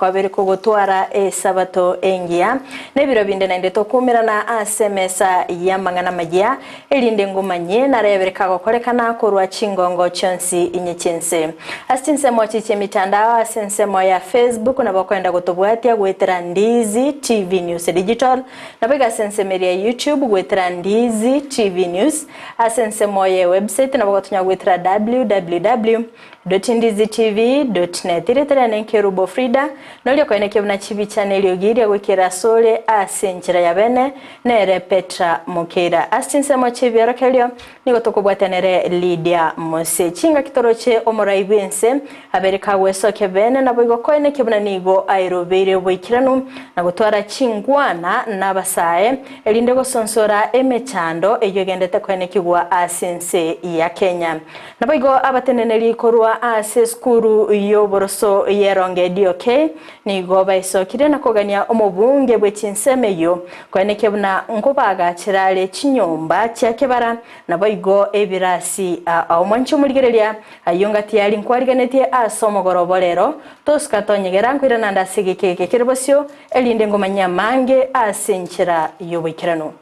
kwa beri kugutwara sabato engia nebiro binde nande tokumira na asemesa ya mangana majia elinde ngumanye na rebere kagokorekana kurwa chingongo chonsi inyechense astinse mochiche mitandao asense moya Facebook na bakwenda gutubwatia gwetera Ndizi TV News Digital na bega sense media YouTube gwetera Ndizi TV News asense moya website na bagotunya gwetera www.ndizitv.net iretera nenkerubo Frida nolyo koeneke buna chibi channel yogiri gwekera sole asenchira ya bene nere Petra Mukira astinse mochi byerokelyo nigo tokubwatenere Lydia Mose chinga kitoroche omoraibense abereka wesoke bene na boigo koeneke buna nigo airobere boikiranu na gutwara chingwana nabasaye elinde go sonsora emechando eyogendete koeneke gwa asense ya Kenya na boigo abateneneri korwa ase skuru yoboroso yeronge DOK nigo baisokire na kogania omubunge bwechinsemeyo koeneke buna ngobaga kirale chinyomba cyakebara na boigo ebirasi omwancho murigereria ayonga tiali nkwariganetie asomogorobolero toskatonyegera nkwira nanda sigikeke kirbosyo elinde ngomanya mange asenchira yobikirano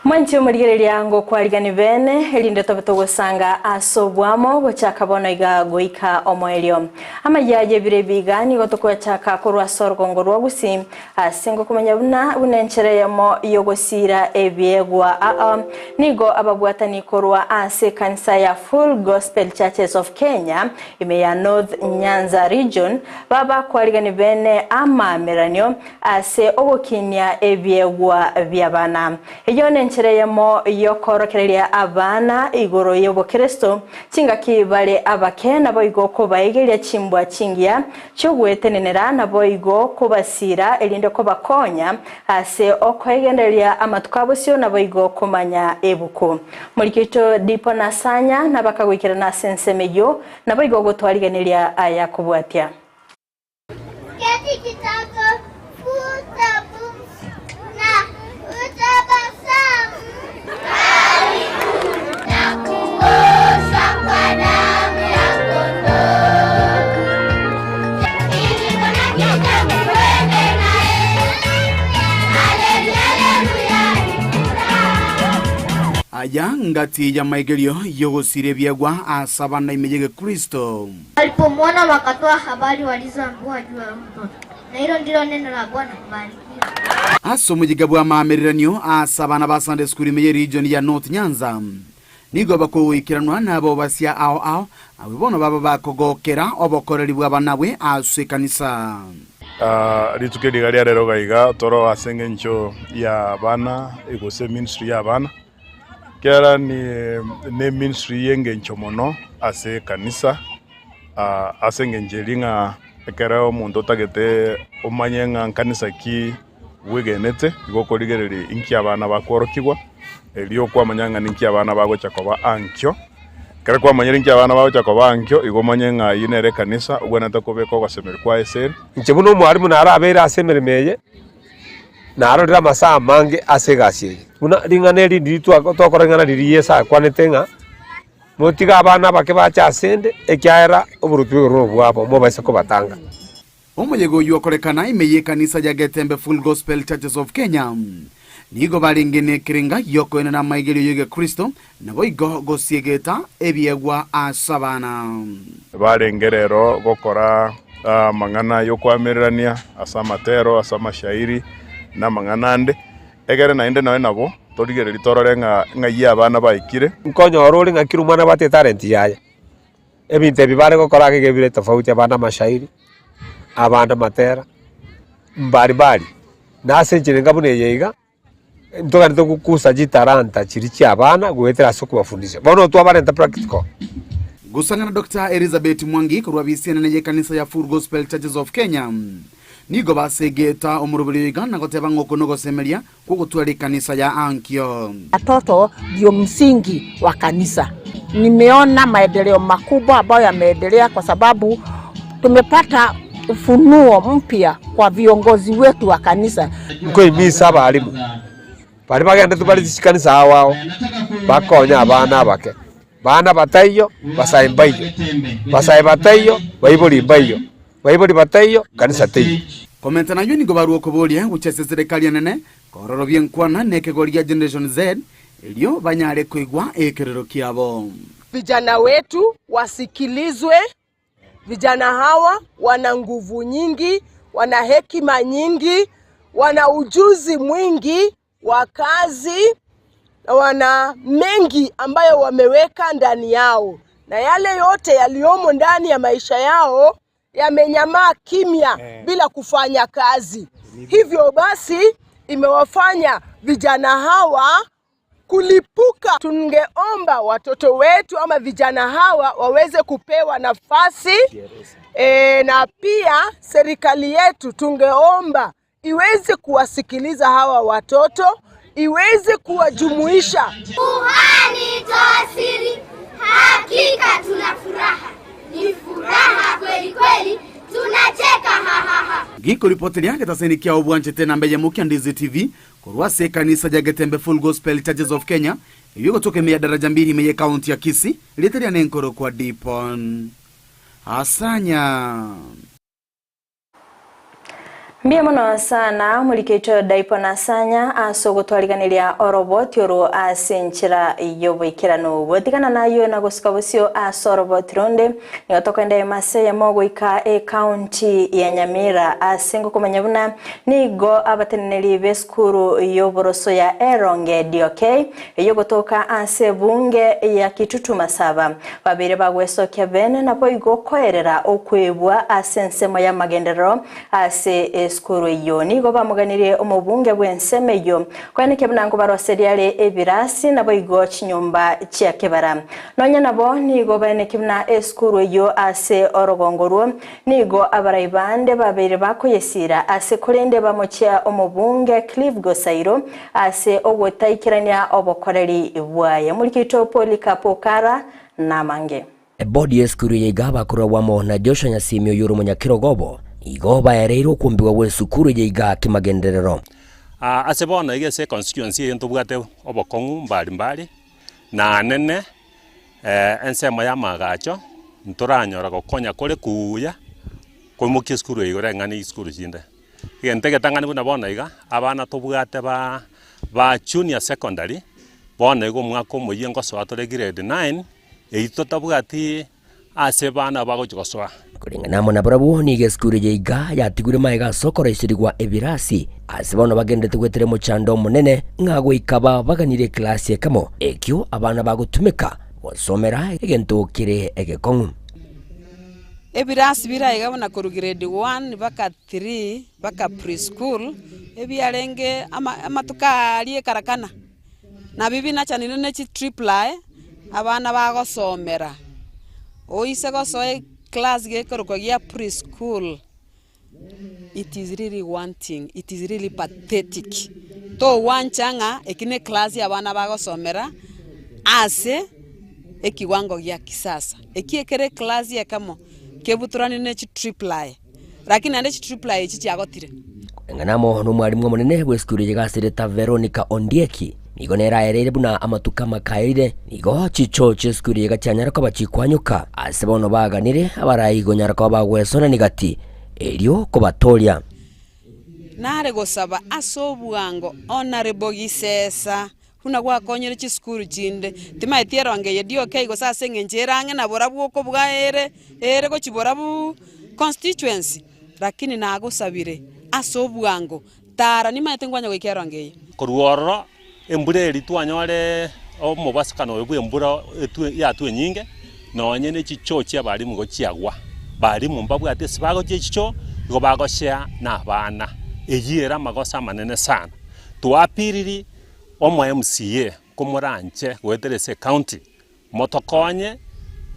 Manchi murigereria ngo kwarigani bene elinde tobetogosanga asobwamo gochakabona iga goika omoelio amayaje birebigani gotokwachaka kurwa sorgongo rwagusi asingo kumenya bunenchere yamo yogosira ebyegwa nigo ababwatani kurwa ase kanisa ya Full Gospel Churches of Kenya imeya North Nyanza region baba kwarigani bene meranyo ase ogokinya ebyegwa byabana eyone nchereyemo yokorokereria abana igoro yobo Kristo chinga kibale abakena boigo ko baigeria chimbwa chingia chugwetenenera na boigo kubasira elinde ko bakonya ase okwegenderia amatukabosyo na boigo kumanya ebuko mulikito dipo nasanya na bakagwikira na sensemeyo na boigo gotwarigeneria aya kubwatia Aya ngati ya maigelio yogosire byagwa asabana imejege Kristo. Walipomwona wakatoa habari walizoambiwa juu ya mtoto. Na hilo ndilo neno la Bwana kubarikiwa. Asomujigabwa mameranyo asabana ba Sunday School imeye region ya North Nyanza. Nigo bakowikiranwa nabo basya ao abibona baba bakogokera obokoreri bw'abanawe ase kanisa. Ritukedi gari rero gaiga toro asenge ncho ya bana igose ministry ya bana. Kera ni ministry yenge ncho mono ase kanisa asenge njelinga ekera omuntu tagete omanyenga kanisa ki wegenete igokorigereri inki abana bakorokigwa elio kwa manyanga ninki abana bago chakoba ankyo kera kwa manyeri inki abana bago chakoba ankyo igomanyenga yinere kanisa ugwana takobeko gasemera kwa eseri nchebuno mwarimu narabera asemeremeye narorera masaa mange asegasiye una ringaneri nditwa tokorengana ririyesa kwanetenga motiga abana bake bacha asende ekyaera oburutwe rwabo mo baisa ko batanga omuyego yokorekana imeye kanisa ya Getembe Full Gospel Churches of Kenya nigo balingene kirenga yokoena na maigelio yege Kristo nabo igogosiegeta ebyegwa asabana barengerero gokora mangana yokwamererania asamatero asamashairi na manganande egere nainde nawe nabo torigere litorenga ngayi abana baikire nkonyo orori ngakiru mwana bate talent yaye ebinte bibare gokora gegebire tofauti abana mashairi abanda matera mbari nase njirenga bune yeiga ntoka nito kukusa jitaranta chirichi abana gwetera soko bafundisha bono tu abana practical gusangana Dr. Elizabeth Mwangi kurwa bisiana na kanisa ya Full Gospel Churches of Kenya nigo basegeta omurubiriga na goteba ngoko no gosemeria kugutwali kanisa ya Ankyo. Watoto ndio msingi wa kanisa. Nimeona maendeleo makubwa ambayo yameendelea kwa sababu tumepata ufunuo mpya kwa viongozi wetu wa kanisa. Kuhimiza abarimu bari bagenda tubari kanisa wao bakonya abana bake bana batayo basaimba iyo basaiba batayo bayibuli mbayo bayibuli batayo kanisa tayo komenta nayo ni gobaruo kobolia guchese serikali nene kororo byenkwana nekegoria Generation Z ilio banyare kuigwa ekerero kiabo. Vijana wetu wasikilizwe. Vijana hawa wana nguvu nyingi, wana hekima nyingi, wana ujuzi mwingi wa kazi, wana mengi ambayo wameweka ndani yao, na yale yote yaliomo ndani ya maisha yao yamenyamaa kimya bila kufanya kazi. Hivyo basi imewafanya vijana hawa kulipuka. Tungeomba watoto wetu ama vijana hawa waweze kupewa nafasi na pia serikali yetu tungeomba iweze kuwasikiliza hawa watoto, iweze kuwajumuisha. Kuhani toasiri, hakika tuna furaha. Ni furaha kweli kweli, tunacheka ha. Giko ripoti yake taseni kia obwanje tena mbeye mukia Ndizi TV kurwase kanisa ja Getembe Full Gospel Churches of Kenya yuko toke mea daraja mbili meye kaunti ya Kisii literia nenkoro kwa Dipon Asanya Mbia muno sana mulikeito Dipon Asanya asogotwariganiria oroboti oru asenchira yoboikirano botigana nayo na gusukabusio asoroboti ronde niotokende maseye mogoika county ya Nyamira asengo kumanyabuna nigo abateneri beskuru yoboroso ya Eronge DOK yogotoka ase bunge ya Kitutu Masaba babire bagweso kebene napo igokoerera okwebwa asensemo ya magendero ase skuru yoni go bamuganire omubunge bwensemeyo kwani kebnango baroseriale ebirasi nabo igo chinyumba chia kebara nonya nabo nigo bane kibna eskuru yo ase orogongorwo nigo abaraibande babere bakoyesira ase kurende bamochia omubunge Cliff Gosairo ase ogwetaikirania obokoreri bwaye mulikito Polikapo Kara na mange bodi eskuru yigaba kurawamo na Joshua Nyasimio yuru munyakirogobo igoba yareiro kumbiwa wesukuru yiga kimagenderero asebona igese constituency yento bwate obokongu mbali na nene ensema ya magacho ntoranyora gokonya kore kuya komukia skuru igore ngani skuru jinde igentege tangani buna bona iga abana tobwate ba junior secondary bona igo mwako moyengo swatore grade 9 eito tabwati ase bana bagochoswa kuringana mona brabu ni geskuru yiga yatigure maiga sokora isirigwa ebirasi ase bana bagendete gwetere mu chando munene ngago ikaba baganire class ekamo ekyo abana bagutumika wasomera egento kire egekongu ebirasi biraiga bona koru grade 1 baka 3 baka preschool ebiarenge amatuka aliye karakana na bibi na chanine ne triple abana bagosomera oise gosoe class gekorukogia preschool. It is really wanting, it is really pathetic to wanchanga ekine class ya bana bagosomera ase ekiwango gya kisasa ekiekere class ya kamo kebuturani ne triple lakini ande triple ichi cyagotire nganamo no mwarimu munene weskuru yigasireta Veronica Ondieki nigo neraerere buna amatuka makaire nigo chicho cheskuru yigacyanyara ko bachikwanyuka asebono baganire abarayigo nyara ko bagwesona nigati elio ko batolia nare gosaba asobwango honorable gisesa huna gwa konyere chiskuru chinde tima etieronge DOK go sase ngenjerange na borabu ko bwaere go chiborabu constituency lakini nago sabire asobwango tara ni matengwanya go ikeronge koruoro embure litwanyore omubasakano webwe embura yatwe nyinge nonye ne chichochi abali mugo chiagwa bali mumbabwa ate sibago chicho go bagoshare na bana eyiera magosa manene sana tuapiriri omo MCA komoranche weterese county motokonye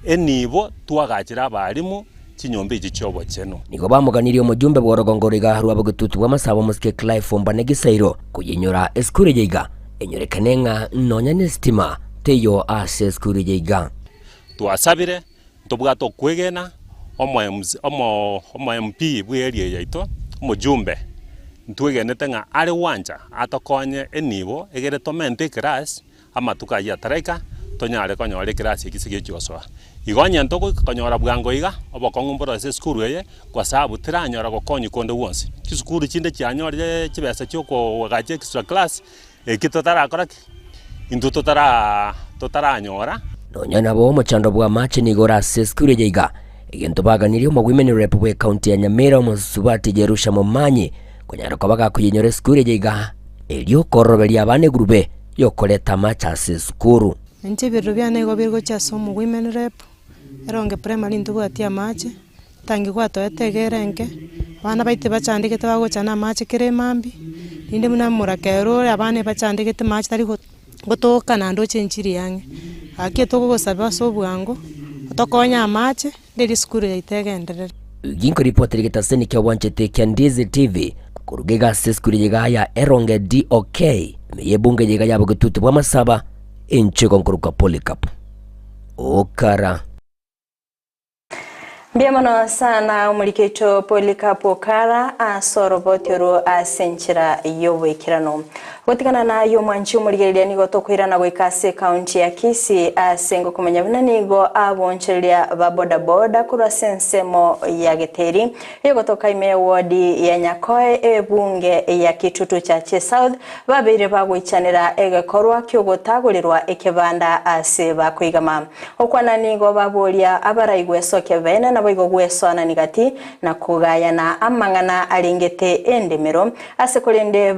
enibo tuagachira abalimu chinyombe ichi chobo cheno nigo bamuganirie omujumbe bworogongoriga harwa bagututu bwa masabo muske Clive Ombanegisairo kuyinyora eskure yiga enyorekanenga nonya nestima teyo ase eskure yiga tuasabire tobwato kwegena omo MP bwe area yaito mujumbe ntwegenete ng'a ari wanja atokonye enibo egere tomente class amatuka ya tareka tonyare konyore class ikisige choswa igonya ntoko konyora bwango iga obokongu mboro se skuru ye kwa sababu tiranyora gokonyi konde wonse kisukuru chinde cyanyore kibesa cyoko wagaje extra class ekitotara koraki indu totaranyora nonyana bo mochando bwa mache ni gora se skuru yiga egento baganirio mu women rep we county ya Nyamira mu subati Jerusha Momanyi konyara kwabaga kuyinyore skuru yiga elio korobelia bane grube yokoleta macha se skuru nje birro byane go birgo cha somo women rep eronge primary ntugo atia mache tangi kwato etegerenge bana baite bachandike tabagochana mache kere mambi inde muna murakero abane bachandike te mache tari gotoka nando chenchiri yange akieto gosaba sobwango otokonya mache ndiri skuru itegenderere ginko reporter gitaseni kya wanchete Kandizi TV kurugega skuru yiga ya eronge DOK meyebunge yiga yabo gututu bwa masaba inchiko nkuruka Polycarp okara Biamono sana umulikecho Polycarp okara asorobotero asenchira yowekirano gotikana na yo mwanchi umurigeria nigo tokwirana gwikase county ya Kisii asengo kumenya bunanigo aboncheria ba boda boda kura sensemo ya Geteri yego toka ime ward ya Nyakoe ebunge ya Kitutu cha South babire bagwichanira egekorwa kyogotagulirwa ekebanda ase bakwigama okwana nigo baboria abaraigwe soke bene na boigo gwesona nigati na kugayana amangana alingete endemero ase kolende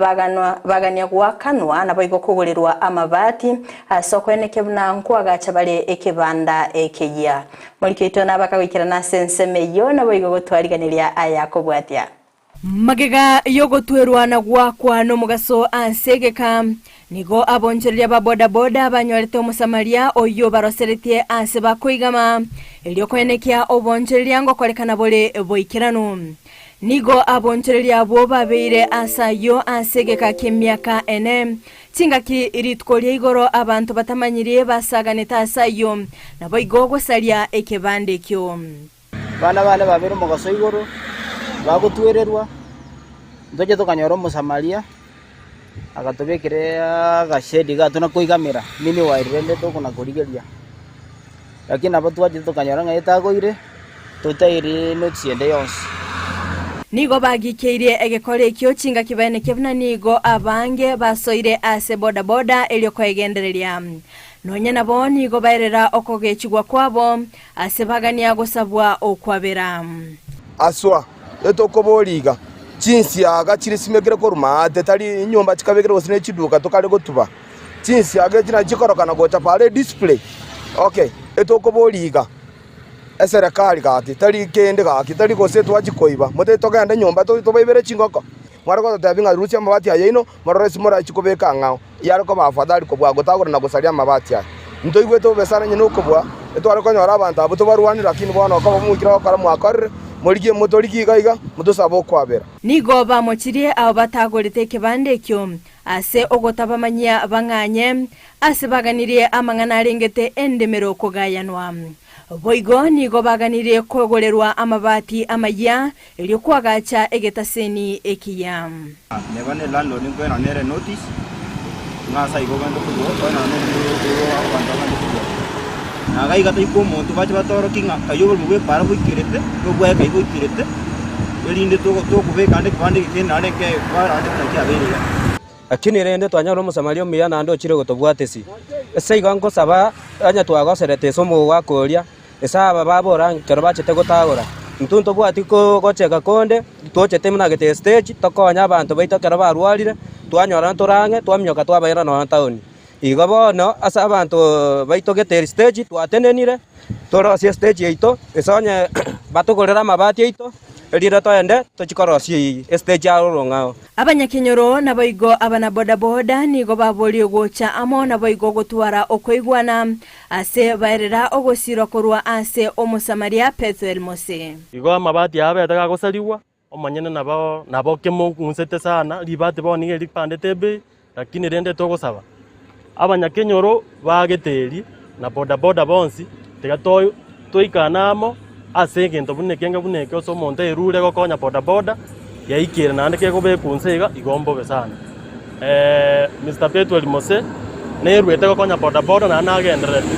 bagania wakanwa na boigo kugulirwa amabati asokwene buna nkwaga bale ekebanda ekeya mulikito nabakawikira na senseme yo na boigo gotwariganiria ayakobwatia magega yogotwerwa na gwakwa no mugaso ansegeka nigo aboncheria ba boda boda banyorete omusamaria oyo baroseretie ase bakoigama elio kwenekia oboncheria ngo kolekana bole boikirano nigo aboncheria bo babeire asayo ansegeka kimyaka ene tingaki iritkolia igoro abantu batamanyirie basaganeta asayo nabo igogo salia ekebande kyo bana babere mugaso igoro bagutwererwa ndoje tukanyora omusamaria agatubekire agashedi gatuna kuigamira mini wairende tukuna kurigeria lakini abo twaje tukanyora ngayetagoire tutairi notiende yonse nigo bagikeire egekore kyo chinga kibane kebuna nigo abange basoire ase boda boda elio kwegendereria nonya nabo nigo bairera okogechigwa kwabo ase bagania gosabwa okwabera aswa etokoboliga jinsi aga chirisimegere koruma detali nyomba chikabegere osine chiduka tokale gotuba jinsi aga china chikorokana gocha pale display okay etokoboliga eserekali kaki tali kende kaki tali kosetu wachikoiba mote tokanda nyomba to baibere chingoko mwarako tabinga rusi amabati ya ino maroresi mora chikobeka ngao yarako bafadali ko bwa gotagora na gosalia amabati ya ntoigwe to besana nyine ukobwa etwarako nyora abantu abo to barwani lakini bwana ko bamukira bakara mwakarire murigiye motoriki gaiga mudusabo kwabera nigo bamochirie abo batagorete kebande kyo ase ogotabamanyia banganye ase baganirie amangana arengete endemero kogayanwa boigo nigo baganirie kogorerwa amabati amaya elio kwagacha egetaseni ekiya nebane landlord ngwena nere notice ngasa igo bando kugo na nere abandana nagai gata iko muntu bache batoro kinga kayo mugwe para bukirete no bwa kai bukirete elinde to kubeka ande kwande kina ande ke para ande takia bere akini rende twanyaro musamario miya na ndo chire gotobwatesi ese igango saba anya twagoserete somo wakoria esaba babora kero bachete gotagora ntunto bwati ko gocheka konde tochete muna gete stage tokonya abantu baito kero barwarire twanyora ntorange twamyoka twabaira no town igo bono asa abantu baito gete stage twatenenire torosia stage yaito esonye batugorera mabati yaito elira toende tochikorosia stage arorongao abanyakenyoro na boigo abana boda boda nigo babori gocha amo na boigo gotwara okoigwana ase bairera ogosiro korwa ase omusamaria Pethuel Mose igo amabati yabe atagagosariwa omanyene nabo kemo kunsete sana libate boni elipande tebe lakini rende togosaba abanyakenyoro bageteri na boda boda bonsi tiga toikanamo ase egento bune kenge bune ke oso omonto erure gokonya boda boda yaikire naende kegobekunsa iga igombobe sana. Mr. Petwell Mose nerwete gokonya boda boda naende agenderete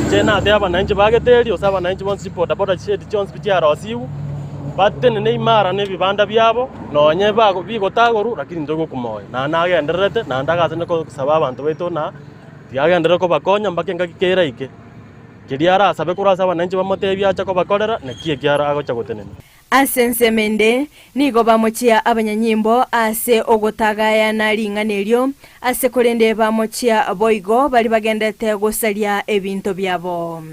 chena ate abananchi bageteri ose abananchi bonsi boda boda chedi chonsi bichiarosiwu batenene imara nebibanda byabo nonye bigotagoru lakini ndogokumoya naende agenderete naende agasene kosaba abanto baito na tiagendere kobakonya mpaka engakikera ike kiriara asabe kurasa abananchi bamotebia acha kobakorera nekie kiara agocha gotenene. Ase nsemende nigo bamochia abanyanyimbo ase ogotagayana ring'anerio ase korende bamochia boigo bali bagendete gosaria ebinto byabo.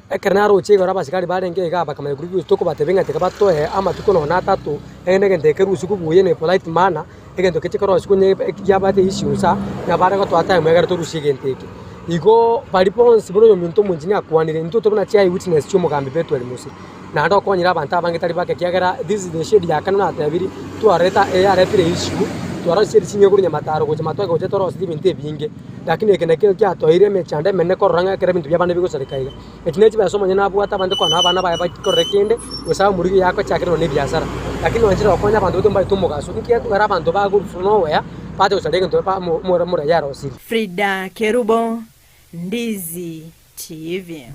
Ekerna roche igora basikari barenge iga bakamanya group toko batebenga tekabatoe ama tuko na tatu ene ngende kerusu kubuye ne polite mana egendo kechikoro sikunye yabate ishiusa na baranga twata mwegara torushi genteke igo baliponsi bro yomuntu munjini akwanire ntuto buna chai witness chomo kambe Petwell Mose na ndo konyira abantu abangitari bake kiagera this is the shade yakana na tabiri tuareta aretire issue tuarashiri sinye kuri nyamataro goje matwa goje toro sibinte binge lakini ekeneke kya toire mechande menne koranga kere bintu byabane bigo sarikaiga ekinechi basoma nyana abwata abande kwana abana baye bakorekende usaba muri yako chakiro ne biashara lakini wanjira wakonya abantu botomba itumogaso nkiya tukara abantu bagurufu nowhere pate usadege nto pa mura yaro siri. Frida Kerubo, Ndizi TV.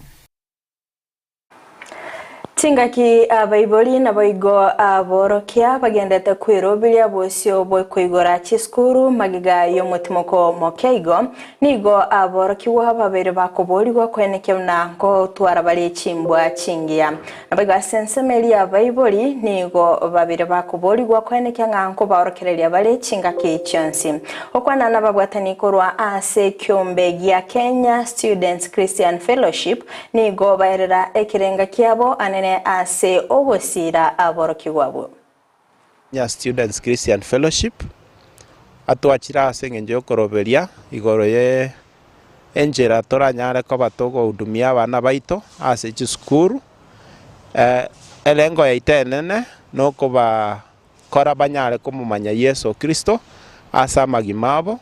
Tingaki abaiboli na baigo aborokia bagendete kwirobilia bosio boy kuigora chiskuru magiga yomutimoko mokeigo nigo aborokiwa babere bakoboligwa kweneke mnanko twara bali chimbwa chingia nabaga sensemeli abaiboli nigo babere bakoboligwa kweneke nganko baorokerelia bali chingaki chonsi okwana nababwatani korwa ase kyombe gya Kenya Students Christian Fellowship nigo baerera ekirenga kiabo anene ase obosira aborokiwabo ya Students Christian Fellowship atwachira ase ngenje okoroberia igoro ye enjera toranyare ko batogo udumia abana baito ase chiskuru elengo yaitenene noko ba kora banyare kumumanya Yesu Kristo asa magimabo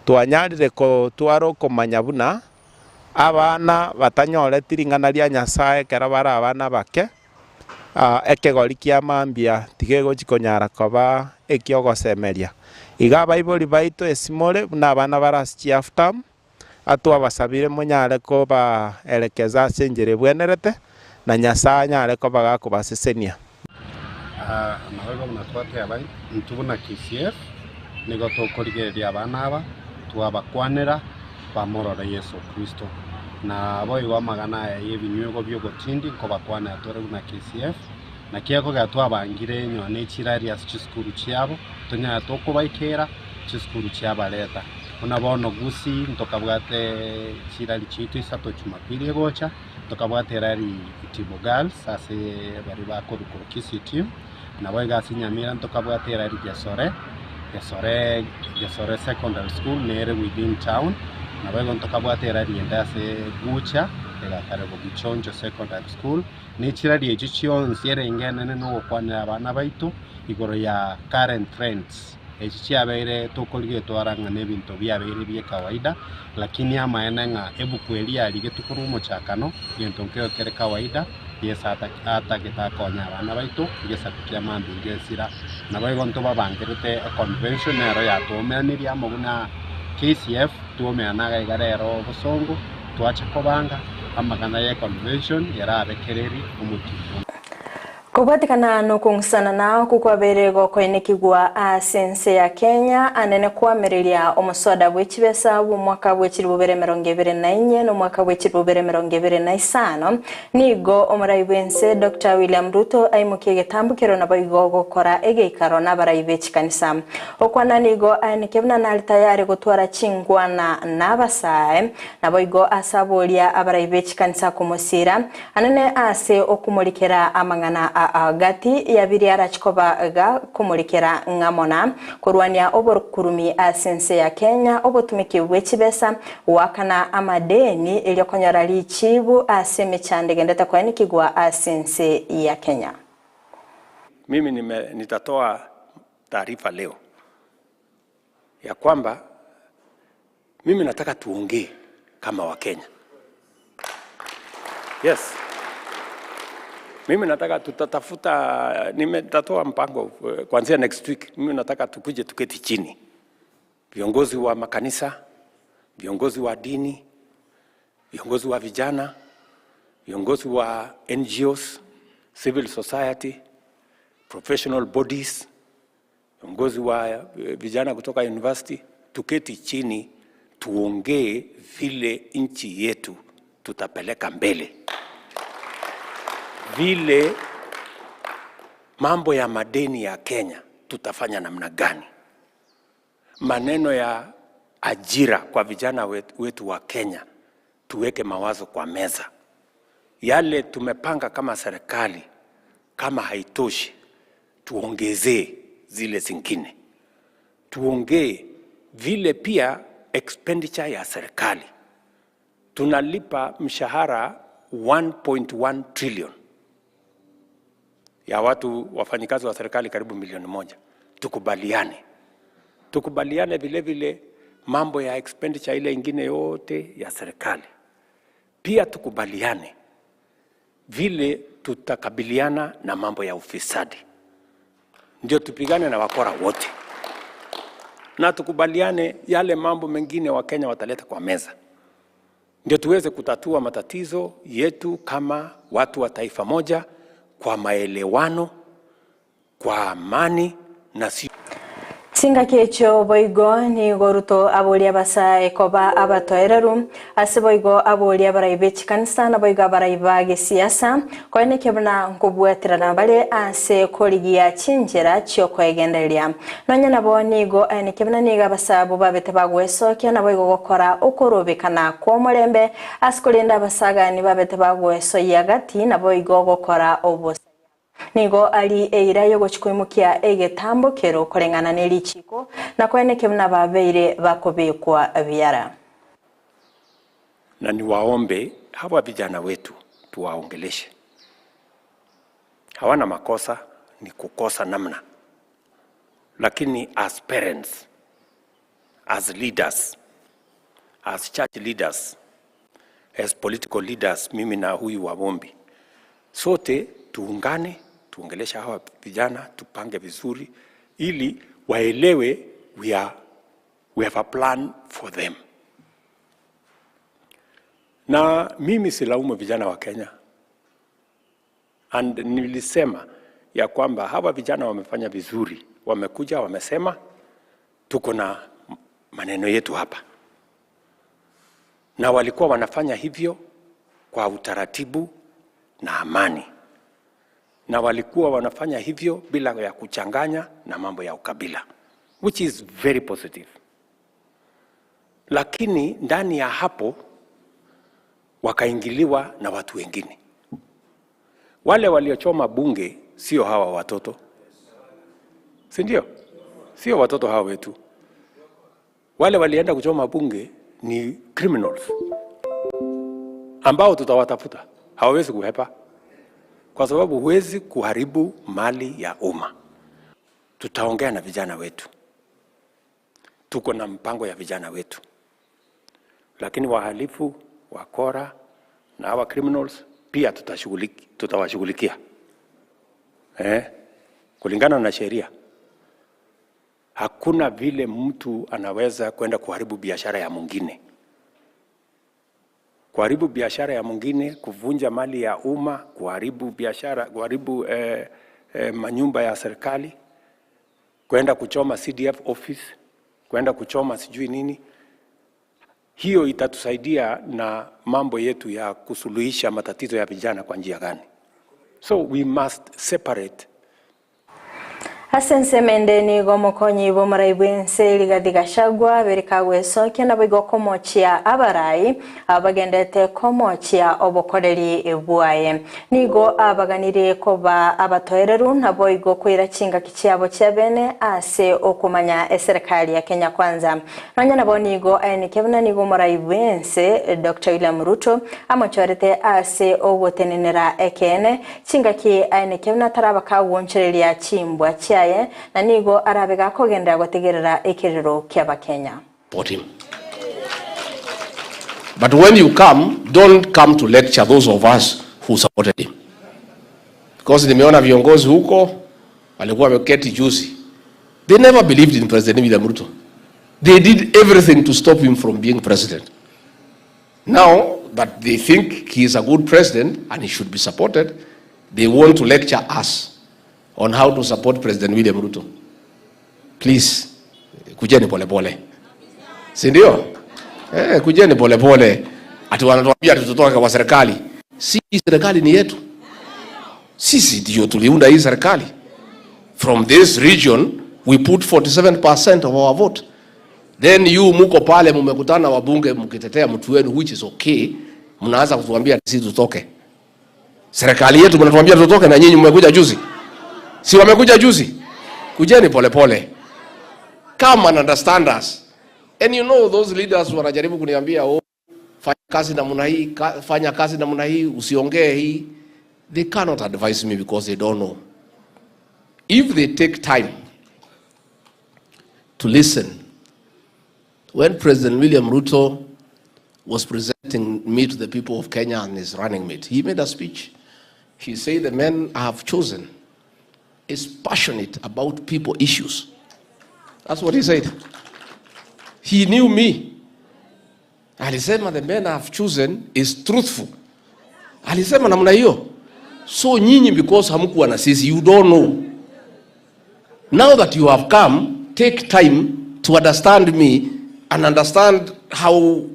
twanyarire ko twaro kumanya buna abana batanyore tiringana ria Nyasaye kera bara abana bake ekegori kia mambia tigego chikonyara koba ekiogosemeria iga Bible baito esimore buna abana baraschi after atwa basabire munyare ko ba elekeza senjere bwenerete na Nyasaye nyare ko bagako basesenia nabego natwate abai ntubuna KCF nigo tokorigeria abana aba twabakwanera bamorora Yesu Kristo na boigo magana yebinyugo byo gotindi ko bakwana atore na KCF na kiako gatwa bangire nyone chiraria chiskuru chiabo tonya toko baikera chiskuru chiabaleta una bono gusi ntokabwate chirali chitu isato Jumapili gocha tokabwate rari Tibo Girls ase bari bakorukuru KCT na boiga sinyamira ntokabwate rari Gesore Secondary School nere within town na bego ntokabwate rari endase gucha ega karebo Gichonjo Secondary School ni chirari echichion siere ingene no kwana abana baitu igoro ya current trends echichiabeire tokolige twaranga nebinto byabeire bye kawaida lakini amaenanga ebukweli ali getukurumo chakano yento nkeo kere kawaida yesa ata kitakonya abana baitu yesa tukia mambi ngesira na bego ntoba bangirite convention ero ya tomeniri amoguna KCF tuomeanaga igarero busongo twacha kobanga amagana ya convention yarabekereri umutima kubatikana no kungsana nao kukwaberego koenekigwa asense ya Kenya anene kwamereria omusoda bwechibesa bw'umwaka bw'ekirubere 2024 no mwaka bw'ekirubere 2025 nigo omuraibense Dr. William Ruto aimukiye getambukiro na bayigo gukora egeikaro n'abarayibe chikanisa okwana nigo anekebuna nali tayari gutwara chingwana n'abasae na bayigo asabolia abarayibe chikanisa kumusira anene ase okumulikera amangana agati yabiri arachikoba ga kumulikera ngamona kurwania oborukurumi asense ya Kenya obotumiki bwechibesa wakana amadeni iliyokonyara lichibu aseme chande gendeta kwa nikigwa asense ya Kenya. Mimi nitatoa taarifa leo ya kwamba mimi nataka tuongee kama wa Kenya. Yes. Mimi nataka tutatafuta, nimetatoa mpango kuanzia next week. Mimi nataka tukuje tuketi chini, viongozi wa makanisa, viongozi wa dini, viongozi wa vijana, viongozi wa NGOs, civil society, professional bodies, viongozi wa vijana kutoka university, tuketi chini tuongee vile nchi yetu tutapeleka mbele, vile mambo ya madeni ya Kenya tutafanya namna gani, maneno ya ajira kwa vijana wetu wa Kenya tuweke mawazo kwa meza. Yale tumepanga kama serikali, kama haitoshi tuongezee zile zingine. Tuongee vile pia expenditure ya serikali. Tunalipa mshahara 1.1 trillion ya watu wafanyikazi wa serikali karibu milioni 1. Tukubaliane vile vile mambo ya expenditure ile ingine yote ya serikali. Pia tukubaliane vile tutakabiliana na mambo ya ufisadi. Ndio tupigane na wakora wote. Na tukubaliane yale mambo mengine wa Kenya wataleta kwa meza. Ndio tuweze kutatua matatizo yetu kama watu wa taifa moja kwa maelewano, kwa amani na si Singa kecho boigo ni goruto abolia basa ekoba abatoereru asiboigo abolia baraibechi kanisa na boigo baraiba siasa koine kebna nkubwetera na bale ase koligia chinjera cyoko egendelia nonya nabo nigo ene kebna niga basa bo babete bagweso kya na boigo gokora okorobekana kwa mulembe asikolinda basaga ni babete bagweso yagati na boigo gokora obos nigo ali eira yo gochikwimukia egetambo kero korengana nelichiko na kweneke mna babeire bakobekwa biara. Na niwaombe hawa vijana wetu tuwaongeleshe. Hawana makosa, ni kukosa namna. Lakini as parents, as leaders, as church leaders, as political leaders, mimi na huyu Wabombi, sote tuungane, tuongelesha hawa vijana, tupange vizuri ili waelewe we have a plan for them. Na mimi silaumu vijana wa Kenya. And nilisema ya kwamba hawa vijana wamefanya vizuri, wamekuja wamesema tuko na maneno yetu hapa. Na walikuwa wanafanya hivyo kwa utaratibu na amani. Na walikuwa wanafanya hivyo bila ya kuchanganya na mambo ya ukabila, which is very positive. Lakini ndani ya hapo wakaingiliwa na watu wengine. Wale waliochoma bunge sio hawa watoto, si ndio? Sio watoto hawa wetu. Wale walienda kuchoma bunge ni criminals ambao tutawatafuta, hawawezi kuhepa. Kwa sababu huwezi kuharibu mali ya umma. Tutaongea na vijana wetu. Tuko na mpango ya vijana wetu. Lakini wahalifu, wakora na hawa criminals pia tutawashughulikia. Kulingana na sheria. Hakuna vile mtu anaweza kwenda kuharibu biashara ya mwingine. Kuharibu biashara ya mwingine, kuvunja mali ya umma, kuharibu biashara, kuharibu manyumba ya serikali, kwenda kuchoma CDF office, kwenda kuchoma sijui nini. Hiyo itatusaidia na mambo yetu ya kusuluhisha matatizo ya vijana kwa njia gani? So we must separate. Hasense mendeni gomokonyi bo maraibwense ligadigashagwa berikagwe soke na bigo komochia abarai abagendete komochia obokoreri ebuaye nigo abaganire koba abatoereru nabo igo kwira chinga kichiabo cyabene ase okumanya eserikali ya Kenya kwanza nanya nabo nigo ene kebna nigo maraibwense Dr. William Ruto amochorete ase ogotenenera ekene chinga ki ene kebna tarabaka wonchereria chimbwa chia na nigo arabega kogenda gutegerera ikiriro kya Kenya. Support him. But when you come, don't come to lecture those of us who supported him. Because nimeona viongozi huko walikuwa wameketi juzi. They never believed in President William Ruto. They did everything to stop him from being president. Now that they think he is a good president and he should be supported, they want to lecture us on how to support President William Ruto. Please, kujeni pole pole. Si ndio? Kujeni pole pole. Ati wanatuambia tutoke kwa serikali. Si serikali ni yetu. Sisi ndio tuliunda hii serikali. From this region we put 47% of our vote. Then you muko pale mmekutana wabunge mkitetea mtu wenu, which is okay. Mnaanza kutuambia sisi tutoke. Serikali yetu mnatuambia tutoke na nyinyi mmekuja juzi. Si wamekuja juzi? Kujeni pole pole. Come and understand us. And you know those leaders wanajaribu kuniambia fanya kazi namna hii, usiongee hii. They cannot advise me because they don't know. If they take time to listen, when President William Ruto was presenting me to the people of Kenya and his running mate, he made a speech. He said the man I have chosen is passionate about people issues. That's what he said. He knew me. Alisema the man I have chosen is truthful. Alisema namna hiyo. So nyinyi because hamkuwa na sisi, you don't know. Now that you have come, take time to understand me and understand how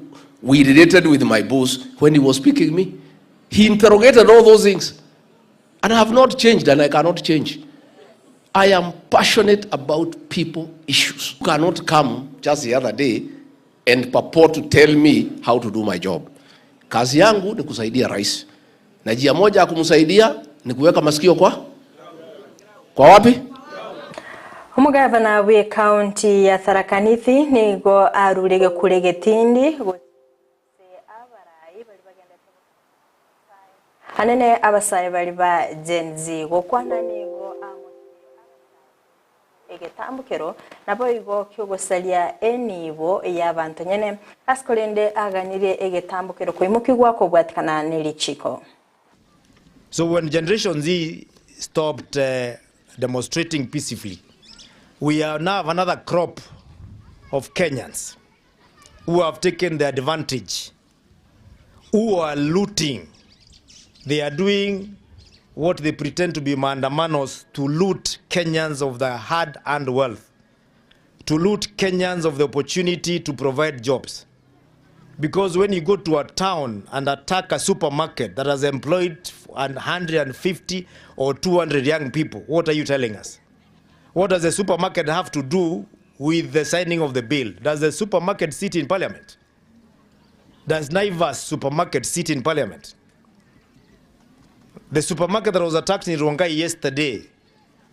we related with my boss when he was speaking me. He interrogated all those things. And I have not changed and I cannot change. I am passionate about people issues. You cannot come just the other day and purport to tell me how to do my job. Kazi yangu ni kusaidia rais. Na njia moja ya kumsaidia ni kuweka masikio kwa wapi? Umugavana we county ya Tharaka Nithi nigo arurege kurege tindi hanene abasaye bali ba Gen Z gokwana nigo egetambukero nabo igo kyogosalia enibo y'abantu nyene asikolende aganire egetambukero kwimukigwa ko bwatikana nelichiko. So when Generation Z stopped demonstrating peacefully, we now have another crop of Kenyans who have taken the advantage, who are looting. They are doing what they pretend to be maandamanos to loot Kenyans of the hard-earned wealth, to loot Kenyans of the opportunity to provide jobs. Because when you go to a town and attack a supermarket that has employed 150 or 200 young people, what are you telling us? What does the supermarket have to do with the signing of the bill? Does the supermarket sit in parliament? Does Naivas supermarket sit in parliament? The supermarket that was attacked in Rongai yesterday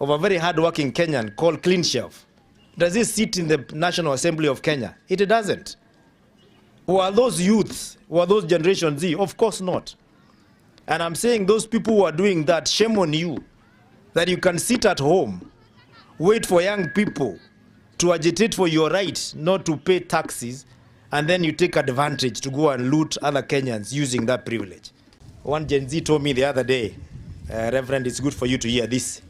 of a very hard-working Kenyan called Clean Shelf, does it sit in the National Assembly of Kenya? It doesn't. Who are those youths? Who are those Generation Z? Of course not. And I'm saying those people who are doing that, shame on you, that you can sit at home, wait for young people to agitate for your right not to pay taxes, and then you take advantage to go and loot other Kenyans using that privilege. One Gen Z told me the other day, Reverend, it's good for you to hear this.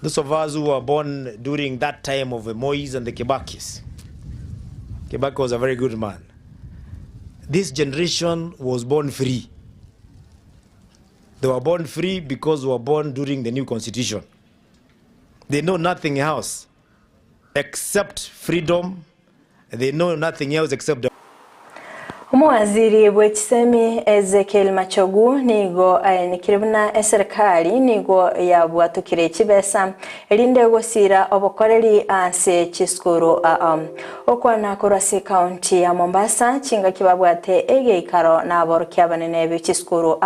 Those of us who were born during that time of the Mois and the Kibakis. Kibaki was a very good man. This generation was born free. They were born free because they were born during the new constitution. They know nothing else except freedom. They know nothing else except the Umuwaziri w'ekisemi Ezekiel Machogu nigo nikiribuna serikali nigo yabwatukire ekibesa elinde gosira obukoreri anse kiskuru okwana korase county ya Mombasa chinga kibabwate egeikaro naborokya banene b'kiskuru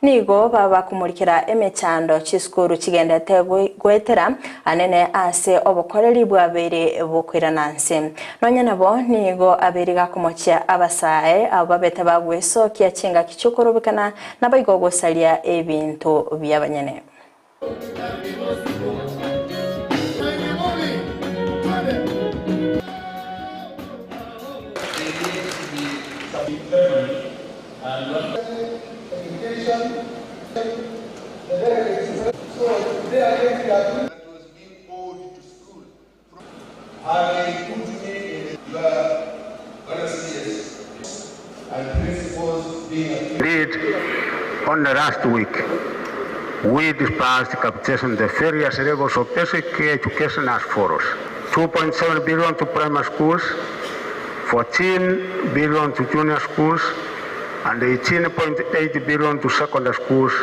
nigo baba kumurikira emechando kiskuru kigendete gwetera anene anse obukoreri bwabere bukwirananse nonya nabo nigo aberiga kumokya abasa ababeta bagweso kia chinga kichukurubikana nabayigo gosalia ebintu byabanyene. The only last week, we disbursed capitation the various levels of basic education as follows: 2.7 billion to primary schools, 14 billion to junior schools, and 18.8 billion to secondary schools.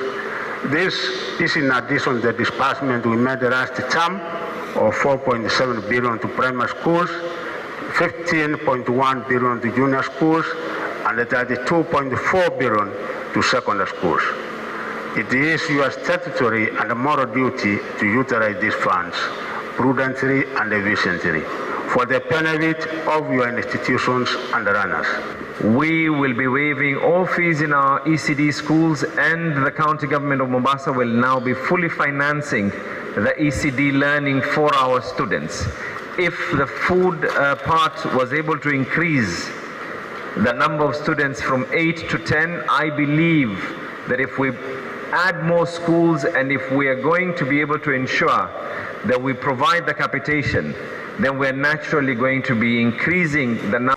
This is in addition to the disbursement we made last term of 4.7 billion to primary schools, 15.1 billion to junior schools, and 32.4 billion to secondary schools. It is your statutory and moral duty to utilize these funds prudently and efficiently for the benefit of your institutions and runners. We will be waiving all fees in our ECD schools, and the county government of Mombasa will now be fully financing the ECD learning for our students. If the food part was able to increase the number of students from 8 to 10, I believe that if we add more schools and if we are going to be able to ensure that we provide the capitation, then we're naturally going to be increasing the number.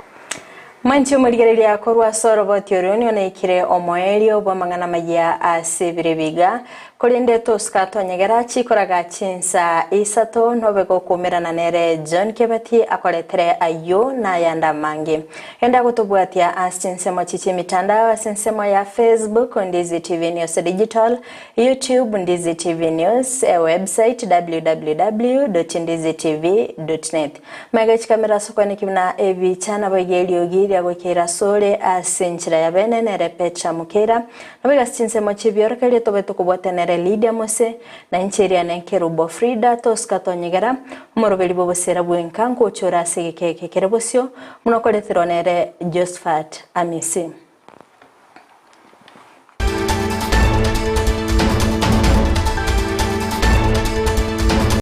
Mancho murigereria korwa soro botioroni onaikire omoelio bwamangana maya asibiribiga kolinde toskato nyegera chikoraga chinsa isato nobego kumirana nere John Kebati akoletere ayo na yanda mangi enda gutubwatia asinsemo chichi mitandao asinsemo ya Facebook Ndizi TV News Digital, YouTube Ndizi TV News, website www.ndizitv.net. Magachi kamera sokoni kimna evi chana bogelio giri agokera sole asenchira ya bene nere Petra Mukera nobega sinsemo chibiorokeli tobeto kubwatenere Lydia Mose na ncheria nenkerubo Frida toskato nyegera morobeli bobosera bwenkanko chora segeke kekerebosio munokoleteronere Josephat Amisi.